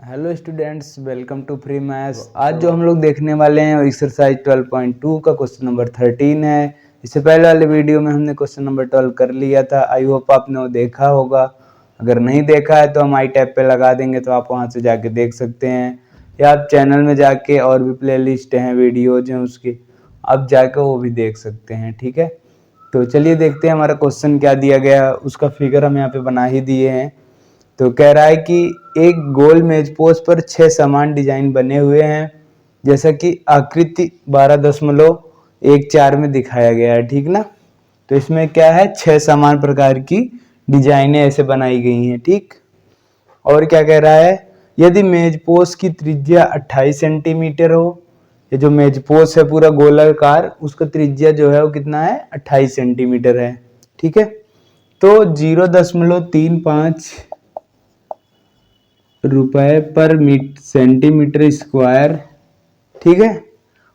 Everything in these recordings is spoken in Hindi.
Hello students, welcome to free maths. आज जो हम लोग देखने वाले हैं एक्सरसाइज 12.2 का क्वेश्चन नंबर 13 है। इससे पहले वाले वीडियो में हमने क्वेश्चन नंबर 12 कर लिया था। आई होप आपने वो देखा होगा। अगर नहीं देखा है तो हम आई टैब पे लगा देंगे, तो आप वहां से जाके देख सकते हैं, या आप चैनल में जाके और भी प्ले लिस्ट हैं, वीडियोज हैं उसकी, आप जाके वो भी देख सकते हैं। ठीक है, तो चलिए देखते हैं हमारा क्वेश्चन क्या दिया गया। उसका फिगर हम यहाँ पे बना ही दिए हैं। तो कह रहा है कि एक गोल मेज पोस्ट पर 6 समान डिजाइन बने हुए हैं, जैसा कि आकृति 12.14 में दिखाया गया है। ठीक ना, तो इसमें क्या है, 6 समान प्रकार की डिजाइनें ऐसे बनाई गई हैं। ठीक, और क्या कह रहा है, यदि मेज पोस्ट की त्रिज्या 28 सेंटीमीटर हो, ये जो मेज पोस्ट है पूरा गोलाकार, उसका त्रिज्या जो है वो कितना है, 28 सेंटीमीटर है। ठीक है, तो 0.35 रुपए पर सेंटीमीटर स्क्वायर, ठीक है,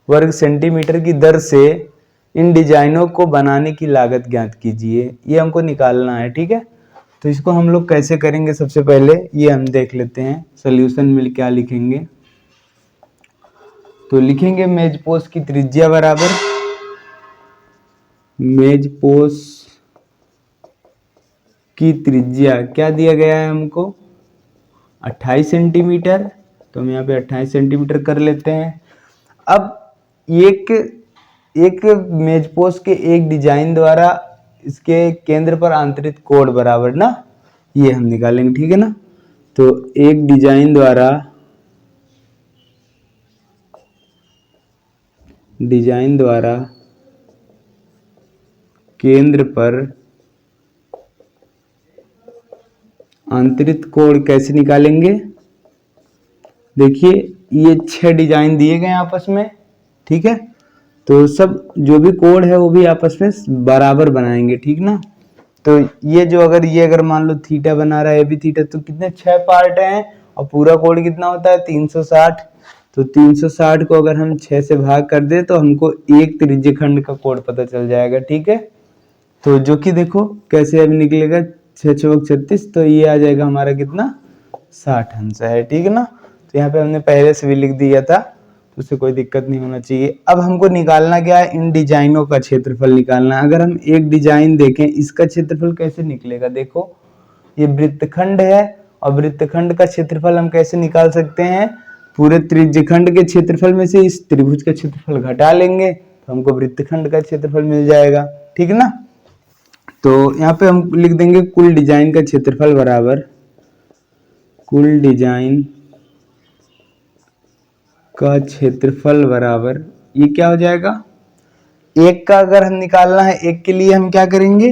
वर्ग सेंटीमीटर की दर से इन डिजाइनों को बनाने की लागत ज्ञात कीजिए। ये हमको निकालना है। ठीक है, तो इसको हम लोग कैसे करेंगे, सबसे पहले ये हम देख लेते हैं सोल्यूशन में क्या लिखेंगे। तो लिखेंगे मेज पोस्ट की त्रिज्या बराबर, मेज पोस्ट की त्रिज्या क्या दिया गया है हमको, 28 सेंटीमीटर। तो हम यहाँ पे 28 सेंटीमीटर कर लेते हैं। अब एक मेज पोस्ट के एक डिजाइन द्वारा इसके केंद्र पर आंतरिक कोण बराबर ना, ये हम निकालेंगे। ठीक है ना, तो एक डिजाइन द्वारा केंद्र पर आंतरिक कोण कैसे निकालेंगे। देखिए ये 6 डिजाइन दिए गए आपस में। ठीक है, तो सब जो भी कोण है वो भी आपस में बराबर बनाएंगे। ठीक ना, तो ये जो अगर मान लो थीटा बना रहा है, ये भी थीटा, तो कितने 6 पार्ट हैं और पूरा कोण कितना होता है 360। तो 360 को अगर हम 6 से भाग कर दे तो हमको एक त्रिज्यखंड का कोण पता चल जाएगा। ठीक है, तो जो कि देखो कैसे अब निकलेगा, 6 चौक 36, तो ये आ जाएगा हमारा कितना, 60 अंश है। ठीक है ना, तो यहाँ पे हमने पहले से भी लिख दिया था, तो उससे कोई दिक्कत नहीं होना चाहिए। अब हमको निकालना क्या है, इन डिजाइनों का क्षेत्रफल निकालना है। अगर हम एक डिजाइन देखें, इसका क्षेत्रफल कैसे निकलेगा, देखो ये वृत्तखंड है, और वृत्तखंड का क्षेत्रफल हम कैसे निकाल सकते हैं, पूरे त्रिज्यखंड के क्षेत्रफल में से इस त्रिभुज का क्षेत्रफल घटा लेंगे तो हमको वृत्तखंड का क्षेत्रफल मिल जाएगा। ठीक ना, तो यहाँ पे हम लिख देंगे कुल डिजाइन का क्षेत्रफल बराबर, कुल डिजाइन का क्षेत्रफल बराबर, ये क्या हो जाएगा, एक का अगर हम निकालना है, एक के लिए हम क्या करेंगे,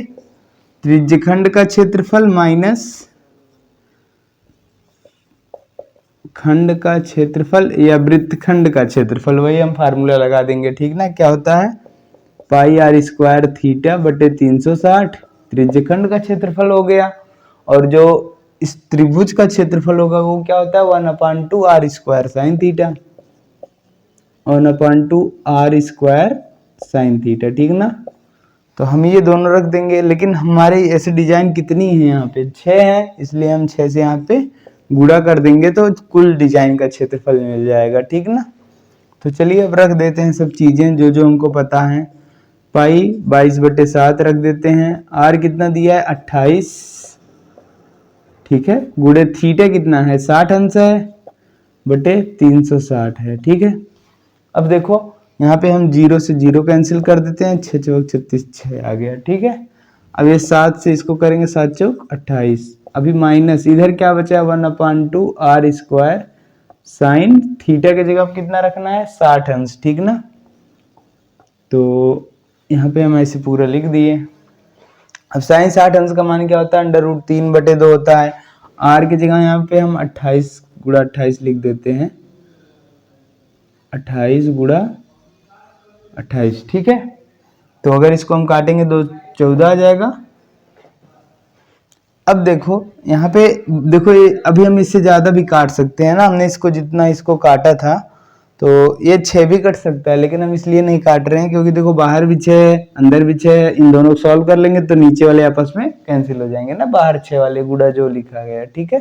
त्रिज्यखंड का क्षेत्रफल माइनस खंड का क्षेत्रफल या वृत्तखंड का क्षेत्रफल, वही हम फार्मूला लगा देंगे। ठीक ना, क्या होता है, पाई आर स्क्वायर थीटा बटे 360 त्रिज्यखंड का क्षेत्रफल हो गया, और जो इस त्रिभुज का क्षेत्रफल होगा वो क्या होता है, 1/2 R square sine theta, 1/2 R square sine theta. ठीक ना, तो हम ये दोनों रख देंगे, लेकिन हमारे ऐसे डिजाइन कितनी है, यहाँ पे 6 है, इसलिए हम 6 से यहाँ पे गुणा कर देंगे तो कुल डिजाइन का क्षेत्रफल मिल जाएगा। ठीक ना, तो चलिए अब रख देते हैं सब चीजें जो जो हमको पता है। पाई 22/7 रख देते हैं, आर कितना दिया है 28, ठीक है, गुणे थीटा कितना है 60 अंश है, बटे 360 है। ठीक है, अब देखो यहाँ पे हम 0 से 0 कैंसिल कर देते हैं, 6 चौक 36 6 आ गया। ठीक है, अब ये 7 से इसको करेंगे, 7 चौक 28, अभी माइनस इधर क्या बचा, 1/2 आर स्क्वायर साइन थीटा के जगह कितना रखना है, 60 अंश। ठीक ना, तो यहाँ पे हम ऐसे पूरा लिख दिए। अब साइन 60 अंश का मान क्या होता है, √3/2 होता है। आर की जगह यहाँ पे हम 28 गुणा 28 लिख देते हैं, 28 गुणा 28। ठीक है, तो अगर इसको हम काटेंगे तो 14 आ जाएगा। अब देखो यहाँ पे देखो, ये अभी हम इससे ज्यादा भी काट सकते हैं ना, हमने इसको जितना इसको काटा था, तो ये 6 भी कट सकता है, लेकिन हम इसलिए नहीं काट रहे हैं क्योंकि देखो बाहर भी 6 है अंदर भी 6 है, इन दोनों को सॉल्व कर लेंगे तो नीचे वाले आपस में कैंसिल हो जाएंगे ना, बाहर 6 वाले गुणा जो लिखा गया है। ठीक है,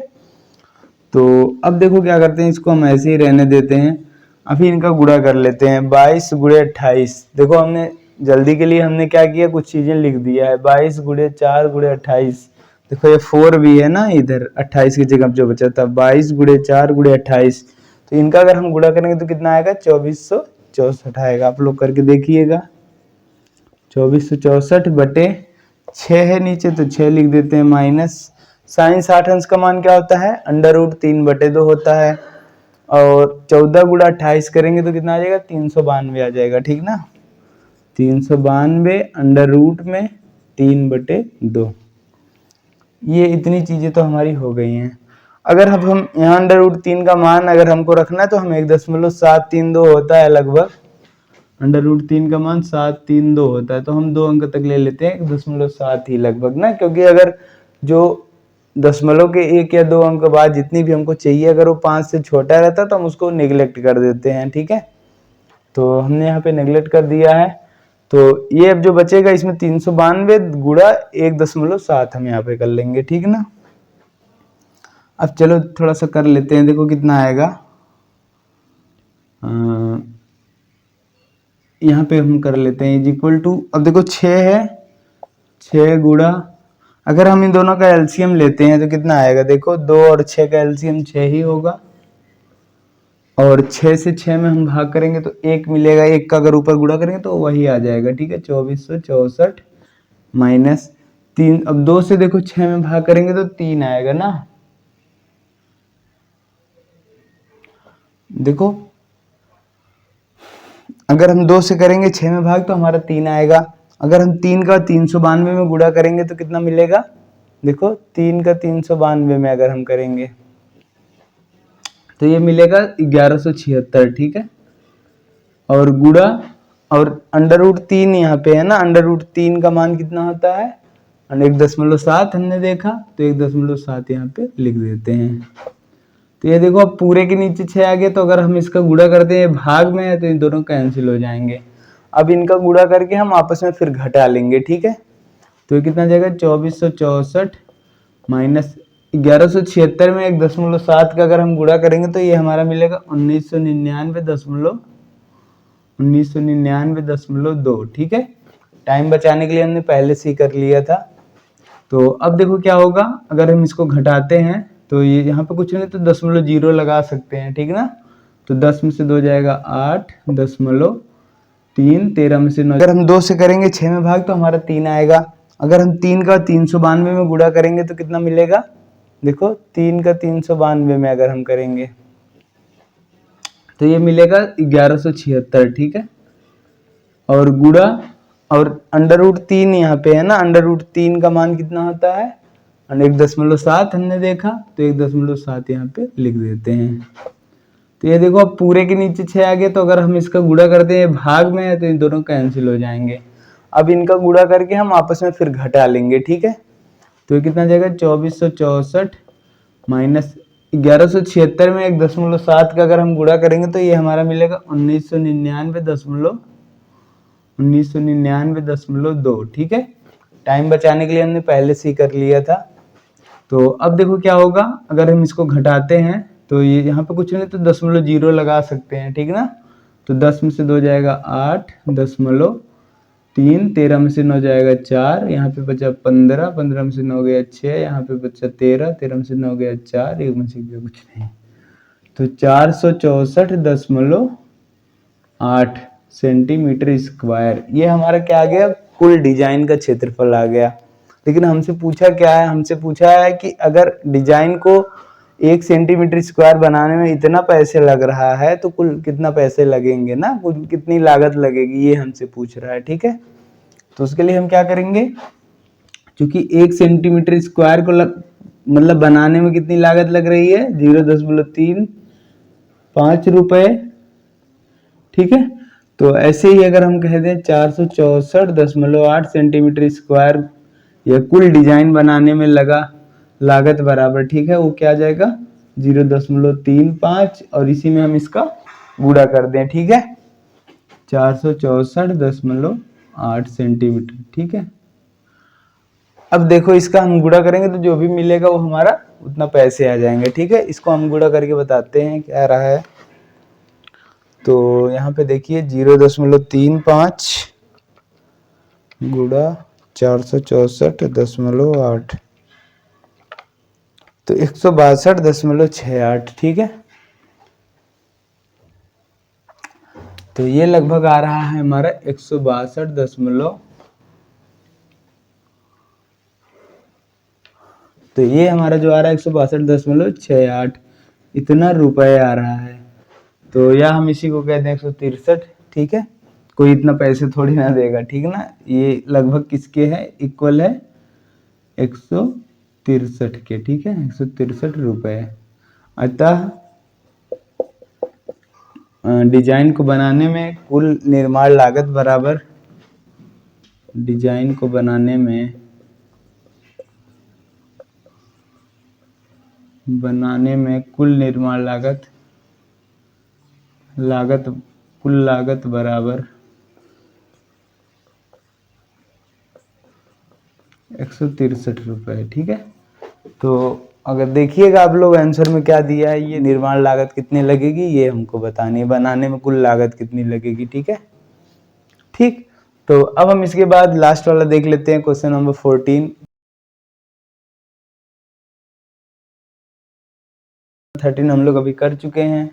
तो अब देखो क्या करते हैं, इसको हम ऐसे ही रहने देते हैं। अभी इनका गुणा कर लेते हैं। 22 गुणे 28, देखो हमने जल्दी के लिए हमने क्या किया, कुछ चीजें लिख दिया है। 22 गुणे 4 गुणे 28, देखो ये 4 भी है ना इधर, 28 की जगह जो बचा था। 22 गुणे 4 गुणे 28, तो इनका अगर हम गुणा करेंगे तो कितना आएगा, 2464 आएगा। आप लोग करके देखिएगा। 2464 बटे 6 है नीचे, तो 6 लिख देते हैं, माइनस साइन 60 अंश का मान क्या होता है, √3/2 होता है। और 14 गुणा 28 करेंगे तो कितना आ जाएगा, 392 आ जाएगा, ठीक ना। 392 अंडर रूट में 3/2। ये इतनी चीजें तो हमारी हो गई हैं। अगर अब हम यहाँ √3 का मान अगर हमको रखना है तो हम 1.732 होता है लगभग। √3 का मान 732 होता है, तो हम 2 अंक तक ले लेते हैं, 1.7 ही लगभग ना, क्योंकि अगर जो दशमलव के 1 या 2 अंक बाद जितनी भी हमको चाहिए, अगर वो 5 से छोटा रहता तो हम उसको नेग्लेक्ट कर देते हैं, ठीक है। तो हमने यहाँ पे नेग्लेक्ट कर दिया है। तो ये अब जो बचेगा इसमें 392 गुणा 1.7 हम यहाँ पे कर लेंगे, ठीक ना। अब चलो थोड़ा सा कर लेते हैं, देखो कितना आएगा। यहाँ पे हम कर लेते हैं इज इक्वल टू, अब देखो 6 है, 6 गुणा, अगर हम इन दोनों का एलसीएम लेते हैं तो कितना आएगा, देखो 2 और 6 का एलसीएम 6 ही होगा। और 6 से 6 में हम भाग करेंगे तो 1 मिलेगा, 1 का अगर ऊपर गुणा करेंगे तो वही आ जाएगा, ठीक है। 2464 माइनस 3, अब 2 से देखो 6 में भाग करेंगे तो 3 आएगा ना। देखो अगर हम 2 से करेंगे 6 में भाग तो हमारा 3 आएगा। अगर हम 3 का 392 में गुणा करेंगे तो कितना मिलेगा, देखो 3 का 392 में अगर हम करेंगे तो ये मिलेगा 1176, ठीक है। और गुणा, और √3 यहाँ पे है ना, √3 का मान कितना होता है, 1.7 हमने देखा, तो 1.7 यहाँ पे लिख देते हैं। तो ये देखो अब पूरे के नीचे 6 आ गए, तो अगर हम इसका गुणा करते हैं भाग में है तो इन दोनों कैंसिल हो जाएंगे। अब इनका गुणा करके हम आपस में फिर घटा लेंगे, ठीक है। तो ये कितना जाएगा, 2464 माइनस 1176 में 1.7 का अगर हम गुणा करेंगे तो ये हमारा मिलेगा 1999.2, ठीक है। टाइम बचाने के लिए हमने पहले से ही कर लिया था। तो अब देखो क्या होगा, अगर हम इसको घटाते हैं तो ये यहाँ पे कुछ नहीं तो 0.0 लगा सकते हैं, ठीक ना। तो 10 में से 2 जाएगा 8, 0.3, 13 में से 9, अगर हम 2 से करेंगे 6 में भाग तो हमारा 3 आएगा। अगर हम 3 का 392 में गुणा करेंगे तो कितना मिलेगा, देखो 3 का 392 में अगर हम करेंगे तो ये मिलेगा 1176, ठीक है। और गुणा, और √3 यहाँ पे है ना, √3 का मान कितना होता है, 1.7 हमने देखा, तो 1.7 यहाँ पे लिख देते हैं। तो ये देखो अब पूरे के नीचे 6 आ गए, तो अगर हम इसका गुणा करते हैं भाग में है तो इन दोनों कैंसिल हो जाएंगे। अब इनका गुणा करके हम आपस में फिर घटा लेंगे, ठीक है। तो ये कितना जाएगा, 2464 माइनस 1176 में 1.7 का अगर हम गुणा करेंगे तो ये हमारा मिलेगा 1999.2, ठीक है। टाइम बचाने के लिए हमने पहले से ही कर लिया था। तो अब देखो क्या होगा, अगर हम इसको घटाते हैं तो ये यहाँ पे कुछ नहीं तो 0.0 लगा सकते हैं, ठीक ना। तो 10 में से 2 जाएगा 8, 0.3, 13 में से 9 जाएगा 4, यहाँ पे बचा 15, 15 में से 9 गया 6, यहाँ पे बचा 13, 13 में से 9 गया 4, एक में से गया कुछ नहीं, तो 464.8 सेंटीमीटर स्क्वायर। ये हमारा क्या आ गया, कुल डिजाइन का क्षेत्रफल आ गया। लेकिन हमसे पूछा क्या है, हमसे पूछा है कि अगर डिजाइन को 1 सेंटीमीटर स्क्वायर बनाने में इतना पैसे लग रहा है तो कुल कितना पैसे लगेंगे ना, कुल कितनी लागत लगेगी, ये हमसे पूछ रहा है, ठीक है। तो उसके लिए हम क्या करेंगे, क्योंकि 1 सेंटीमीटर स्क्वायर को मतलब बनाने में कितनी लागत लग रही है, 0.35 रुपए, ठीक है। तो ऐसे ही अगर हम कह दें 464.8 सेंटीमीटर स्क्वायर यह कुल डिजाइन बनाने में लगा लागत बराबर, ठीक है, वो क्या आ जाएगा 0.35, और इसी में हम इसका गुणा कर दें, ठीक है, 464.8 सेंटीमीटर, ठीक है। अब देखो इसका हम गुणा करेंगे तो जो भी मिलेगा वो हमारा उतना पैसे आ जाएंगे। ठीक है, इसको हम गुणा करके बताते हैं क्या रहा है। तो यहाँ पे देखिए 0.35 गुणा 464.8 तो 162.68। ठीक है, तो ये लगभग आ रहा है हमारा 162. तो ये हमारा जो आ रहा है 162.68 इतना रुपए आ रहा है। तो या हम इसी को कहते हैं 163। ठीक है, कोई इतना पैसे थोड़ी ना देगा। ठीक है ना, ये लगभग किसके है, इक्वल है 163 के। ठीक है, 163 रुपए। अतः डिजाइन को बनाने में कुल निर्माण लागत बराबर, डिजाइन को बनाने में कुल निर्माण कुल लागत बराबर 163 रुपए। ठीक है, तो अगर देखिएगा आप लोग आंसर में क्या दिया है, ये निर्माण लागत कितनी लगेगी ये हमको बतानी है, बनाने में कुल लागत कितनी लगेगी। ठीक है, ठीक। तो अब हम इसके बाद लास्ट वाला देख लेते हैं, क्वेश्चन नंबर 14 13 हम लोग अभी कर चुके हैं।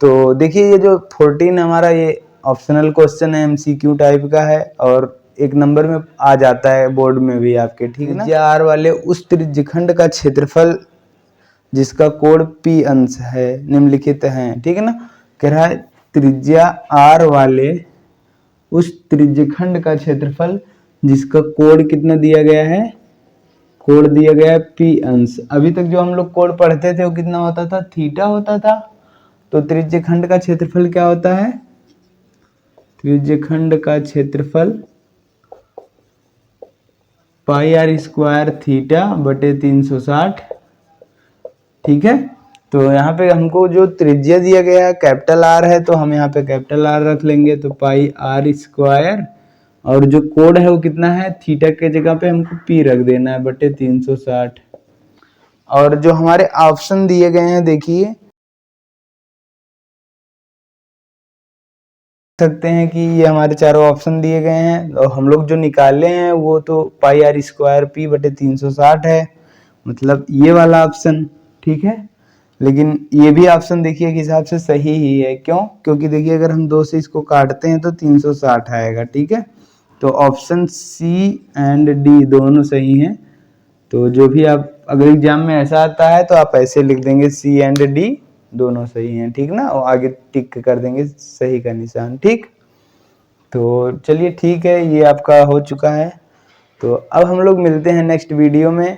तो देखिए ये जो 14 हमारा ये ऑप्शनल क्वेश्चन है, एमसीक्यू टाइप का है और एक नंबर में आ जाता है बोर्ड में भी आपके। ठीक है ना, आर वाले उस त्रिज्यखंड का क्षेत्रफल जिसका कोण पी अंश है निम्नलिखित है। ठीक है ना, कह रहा है त्रिज्या आर वाले उस त्रिज्यखंड का क्षेत्रफल जिसका कोण कितना दिया गया है, कोण दिया गया है पी अंश। अभी तक जो हम लोग कोण पढ़ते थे वो कितना होता था, थीटा होता था। तो त्रिज्यखंड का क्षेत्रफल क्या होता है, त्रिज्यखंड का क्षेत्रफल पाई आर स्क्वायर थीटा बटे 360। ठीक है, तो यहाँ पे हमको जो त्रिज्या दिया गया है कैपिटल आर है, तो हम यहाँ पे कैपिटल आर रख लेंगे। तो पाई आर स्क्वायर और जो कोण है वो कितना है, थीटा के जगह पे हमको पी रख देना है बटे 360। और जो हमारे ऑप्शन दिए गए हैं देखिए सकते हैं कि ये हमारे चारों ऑप्शन दिए गए हैं और हम लोग जो निकाले हैं वो तो पाई आर स्क्वायर पी बटे 360 है, मतलब ये वाला ऑप्शन। ठीक है, लेकिन ये भी ऑप्शन देखिए के हिसाब से सही ही है। क्यों, क्योंकि देखिए अगर हम 2 से इसको काटते हैं तो 360 आएगा। ठीक है, तो ऑप्शन सी एंड डी दोनों सही हैं। तो जो भी आप अगर एग्जाम में ऐसा आता है तो आप ऐसे लिख देंगे सी एंड डी दोनों सही हैं। ठीक ना, और आगे टिक कर देंगे सही का निशान। ठीक, तो चलिए ठीक है, ये आपका हो चुका है। तो अब हम लोग मिलते हैं नेक्स्ट वीडियो में।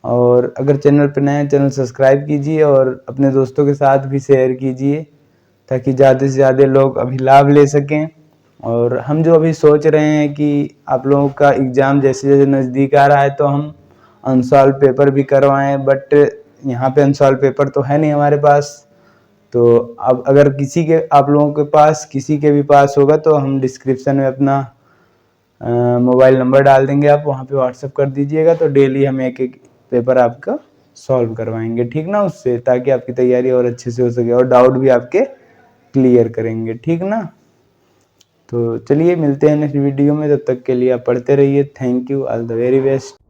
और अगर चैनल पर नए हैं चैनल सब्सक्राइब कीजिए और अपने दोस्तों के साथ भी शेयर कीजिए ताकि ज़्यादा से ज़्यादा लोग अभी लाभ ले सकें। और हम जो अभी सोच रहे हैं कि आप लोगों का एग्ज़ाम जैसे जैसे नज़दीक आ रहा है तो हम अनसॉल्व पेपर भी करवाएं, बट यहाँ पे अनसॉल्व पेपर तो है नहीं हमारे पास। तो अब अगर किसी के आप लोगों के पास किसी के भी पास होगा तो हम डिस्क्रिप्शन में अपना मोबाइल नंबर डाल देंगे, आप वहाँ पे व्हाट्सअप कर दीजिएगा। तो डेली हम एक एक पेपर आपका सॉल्व करवाएंगे। ठीक ना, उससे ताकि आपकी तैयारी और अच्छे से हो सके और डाउट भी आपके क्लियर करेंगे। ठीक ना, तो चलिए मिलते हैं नेक्स्ट वीडियो में, तब तक के लिए आप पढ़ते रहिए। Thank you, all the very best.